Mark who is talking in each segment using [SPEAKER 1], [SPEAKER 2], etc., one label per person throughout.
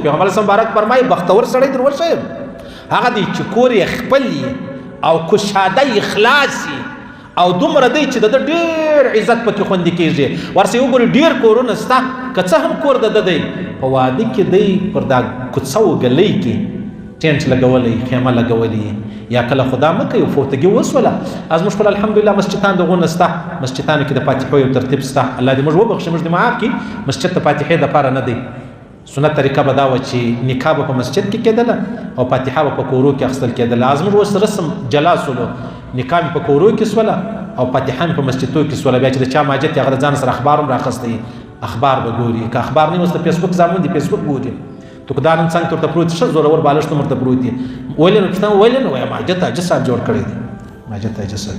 [SPEAKER 1] پیغمبر اسلام مبارک فرمایي بختور سړی در وښیم هغه دی چې کور یې خپل او کشاده اخلاص او دومره دی چې د ډېر عزت پکې خوندي کېږي ورسې وګوري ډېر کورونه شته که څه هم کور د ده دی په واده کې دی پر دا کوڅه و ګلۍ کې ټینټ لګولی خیمه لګولی یا کله خدا مه کوي فوتګي وسوله از موږ خپل الحمدلله مسجدان دغونه شته مسجدانو کې د فاتحو یو ترتیب شته الله دې موږ وبخښي موږ دې معاف کړي مسجد د فاتحې دپاره نه دی سنت طریقه به دا وه چې نکاح به په مسجد کې کېدله او فاتحه به په کورو کې اخیستل کېدله از موږ اوس رسم جلا سولو نکاح مې په کورو کې سوله او فاتحه مې په مسجدو کې سوله بیا چې د چا ماجت هغه د ځان سره اخبار هم راخستی اخبار به ګوري که اخبار نه اوس د فیسبوک زامن دي فیسبوک ګوري تو که دا نن څنګه ورته پروت ښه زورور بالښت هم ورته پروت دي ولې نو پوښتنه ولې نو وایم ماجت حاجي صاحب جوړ کړی دی ماجت حاجي صاحب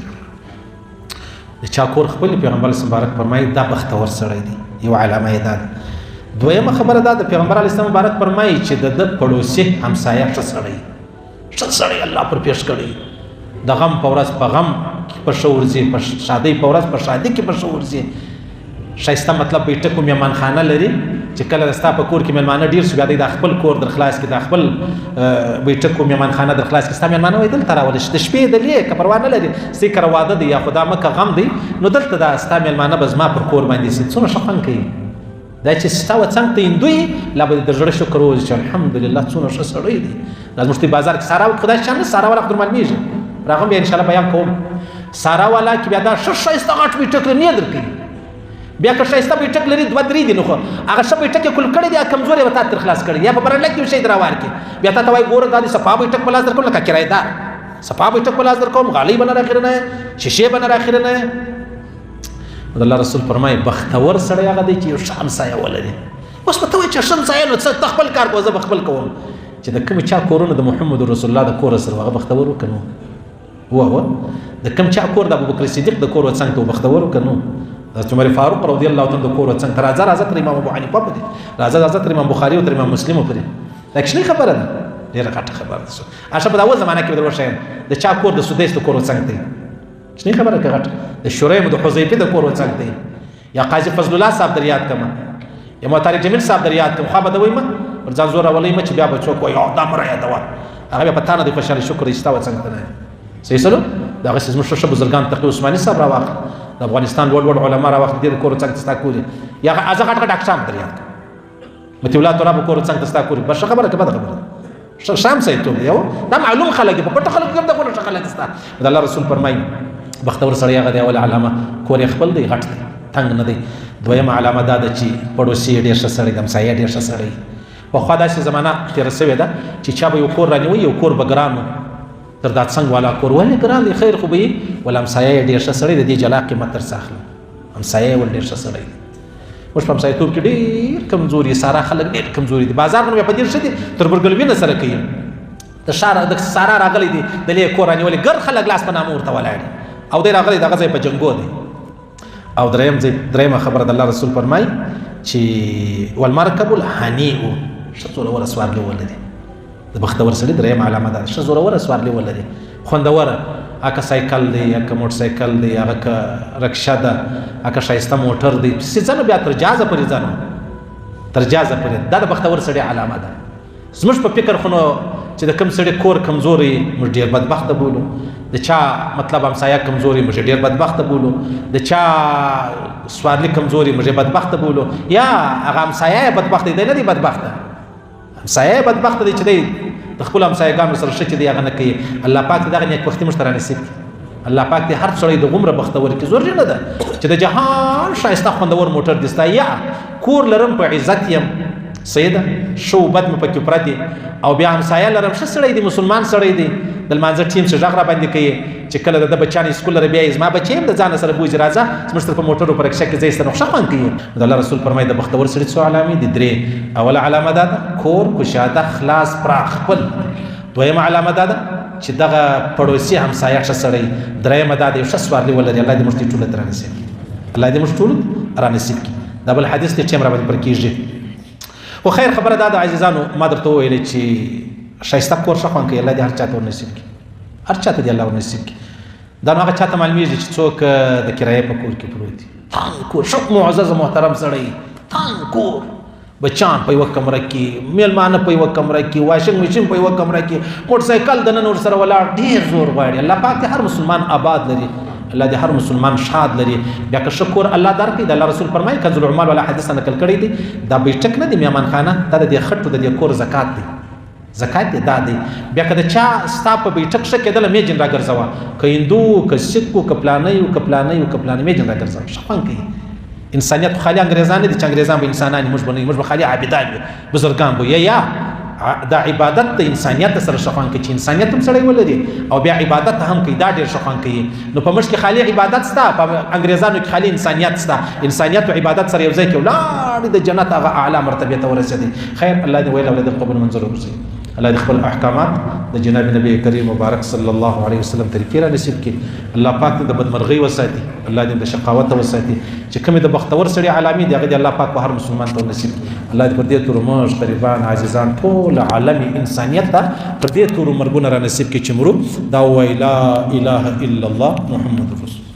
[SPEAKER 1] د چا کور خپل پیغمبر مبارک فرمایي دا بختور سړی دی یو علامه یې دا ده دویمه خبره دا د پیغمبر علیه السلام مبارک فرمایي چې د ده پړوسي همسایه ښه سړی الله پر پیش کړی د غم په ورځ په غم کې په ښه ورځي په شادۍ په ورځ په شادۍ کې په ښه ورځي ښایسته مطلب بیټک و میهمانخانه لري چې کله ستا په کور کې میلمانه ډېر شو بیا د خپل کور در خلاص کړي د خپل بیټک و میهمانخانه در خلاص کړي ستا میلمانه وایي دلته راولي د شپې دلې که پروا نه لري ستې کره واده دی یا خدا مکه غم دی نو دلته دا ستا میلمانه به زما پر کور باندې سي څومره ښه خوند کوي دا چې ستا و څنګ ته هندو یي لا به د زړه شکر ووځي چې الحمدلله څومره ښه سړی دی دا زموږ بازار کې سارا خدای شان نه سارا والا خو در معلومېږي راغم بیا انشاءالله بیان کوم سارا والا کې بیا دا ښه ښایسته غټ بیټک لري نه درکوي بیا که ښایسته بیټک لري دوه درې دي نو خو هغه ښه بیټک یې کل کړی دی کمزورې به تا تر خلاص کړی یا په برنډه کې یو شی در راوار کړي بیا تا ته وایي ګوره دا دې صفا بیټک په لاس در کوم لکه کرایدار صفا بیټک په لاس در کوم غالۍ به نه راخېره نه شیشې به نه راخېره نه د الله رسول فرمایي بختور سړی هغه دی چې یو ښه همسایه ولري اوس به ته وایې چې ښه همسایه نو ته خپل کار کوه زه به خپل کوم چې د کوم چا کورونه د محمد رسول الله د کور سره هغه بختور و که نو هو د کوم چا کور د ابوبکر صدیق د کور څنګ ته بختور و که نو د عمر فاروق رضی الله تعالی د کور څنګ ته راځه تر امام ابو حنیفه پورې راځه تر امام بخاري او تر امام مسلم پورې دا کومه خبره ده ډېره غټه خبره ده اشه په دا اول زمانه کې درو شایم د چا کور د سدیس د کور څنګ ته شنو خبره کې غټه د شوریم د حذیفه د کور څنګ ته یا قاضي فضل الله صاحب در یاد کما یا محترم جمیل صاحب در یاد کما خو به دوی ما پر ځان زور ولې ما چې بیا بچو کو یو دا مره یاد وا هغه په تانه د خوشاله شکر ایستا و څنګه نه صحیح سلو دا غس زموږ شبه بزرګان تقی عثماني صاحب راوخ د افغانستان لوړ علما راوخ د کور څنګه تستا کولی یا ازه غټ غټ اقسام در یاد متي ولات را په کور څنګه تستا کولی بس خبره کې بده خبره شام سيتو یو دا معلوم خلک په پټه خلک کوم د کور خلک تستا د الله رسول فرمایي بختور سړی هغه دی اول علامه کور خپل دی غټ دی تنگ نه دی دویمه علامه دا ده چې پړوسی ډېر ښه سړی د همسایه ډېر ښه سړی پخوا داسې زمانه تېره سوې ده چې چا به یو کور رانیوي یو کور به ګران و تر دا څنګ والا کور ولې ګران دی خیر خو به یي ول همسایه یې ډېر ښه سړی د دې جلا قیمت ترڅه اخلم همسایه یې ول ډېر ښه سړی دی موږ په همسایهتوب کې ډېر کمزوري سارا خلک ډېر کمزوري دي بازار نه بیا په ډېر ښه دي تر برګلوي نه سره کوي د سارا راغلی دی د لې کور رانیولې ګر خلک لاس په نامه ورته ولاړ او دی راغلی دغه ځای په جنګو دی او درېمه خبره د الله رسول فرمایي چې والمرکب الحنیء ښه زوروره سوارلي ولري د بختور سړي درېیمه علامه ده ښه زوروره سوارلي ولري خوندوره هغه سایکل دی هغه موټر سایکل دی هغه رکشه ده هغه ښایسته موټر دی ځنه بیا تر جهازه پورې ځنه تر جهازه پورې دا د بختور سړي علامه ده زموږ په فکر خو نو چې د کوم سړي کور کمزوري موږ ډېر بدبخته بولو د چا مطلب همسایه کمزوري موږ ډېر بدبخته بولو د چا سوارلي کمزوري موږ بدبخته بولو یا هغه همسایه بدبخته دی نه دی بدبخته همسایه بدبخته دی چې دی د خپل همسایهګانو سره ښه چې دی هغه نه کوي الله پاک دې دغه نیکبختي موږ ته رانصیب کړي الله پاک دې هر سړی د غومره بختور کړي ضروري نه ده چې د جهان ښایسته خوندور موټر دې ستا یا کور لرم په عزت یم سیده شو بد مې پکې پرتې او بیا همسایه لرم ښه سړی دی مسلمان سړی دی د لمانځه ټیم څه غږ را باندې کوي چې کله د بچیانو سکول لري بیا یې زما بچی هم د ځانه سره بوځي راځه زموږ سره په موټرو په رکشه کې ځای سره ښه خوند کوي د الله رسول فرمایي د بختور سړي څو علامې دي درې اوله علامه دا ده کور کشاده خلاص پراخ خپل دویمه علامه دا ده چې دغه پړوسي همسایه ښه سړی درېیمه دا ده یو ښه سوارلي ولري الله دې موږ ټول ته رانصیب کړي الله دې موږ ټول رانصیب کړي دا بل حدیث دی ټیم را باندې پر کېږي خو خیر خبره دا د عزیزانو ما درته وویلې چې ښایسته کور ښه خوند کوي الله دې هر چا ته ورنصیب کړي هر چا ته دې الله ورنصیب کړي دا نو هغه چا ته معلومېږي چې څوک د کرایې په کور کې پروت دي تنګ کور ښه معزز محترم سړی تنګ کور بچان په یوه کمره کې، میلمانه په یوه کمره کې، واشنګ مشین په یوه کمره کې، موټر سایکل دننه ورسره ولاړ، ډېر زور غواړي. الله پاک دې هر مسلمان آباد لري، الله دې هر مسلمان شاد لري. بیا که شکر الله درکړي، د الله رسول فرمایي کنز العمال والا حدیث نقل کړی دی، دا بیټک نه دی میهمان خانه، دا د دې خټو د دې کور زکات دی، زکات دی دا دی. بیا که د چا ستا په بیټک ښه کېدله میجن راګرځوه، که هندو که سکھ که پلانی و که پلانی و که پلانی، میجن راګرځوه، ښه خوند کوي. انسانیت خالی انګریزان نه دي چې انګریزان به انسانان موږ به نه، موږ به خالی عابدان یو، بزرګان به یا دا عبادت د انسانیت سره ښه خوند کوي چې انسانیت هم سړی ولري او بیا عبادت هم کوي، دا ډېر ښه خوند کوي. نو په موږ کې خالی عبادت سته، په انګریزانو کې خالی انسانیت سته. انسانیت او عبادت سره یو ځای کې ولاړ د جنت هغه اعلی مرتبه ته ورسېدي. خیر الله دې ویل اولاد قبول منظور وګرځي. الله دې خپل احکامات د جناب نبی کریم مبارک صلی الله علیه وسلم طریقې را نصیب کړي. الله پاک دې د بدمرغۍ وساتي، الله دې د شقاوت وساتي. چې کومې د بختور سړي علامې دي هغه دې الله پاک په هر مسلمان ته نصیب کړي. الله دې پر دې تورو موږ غریبان عاجزان ټول عالم انسانیت ته پر دې تورو مرګونه را نصیب کړي چې مرو دا وایي لا اله الا الله محمد رسول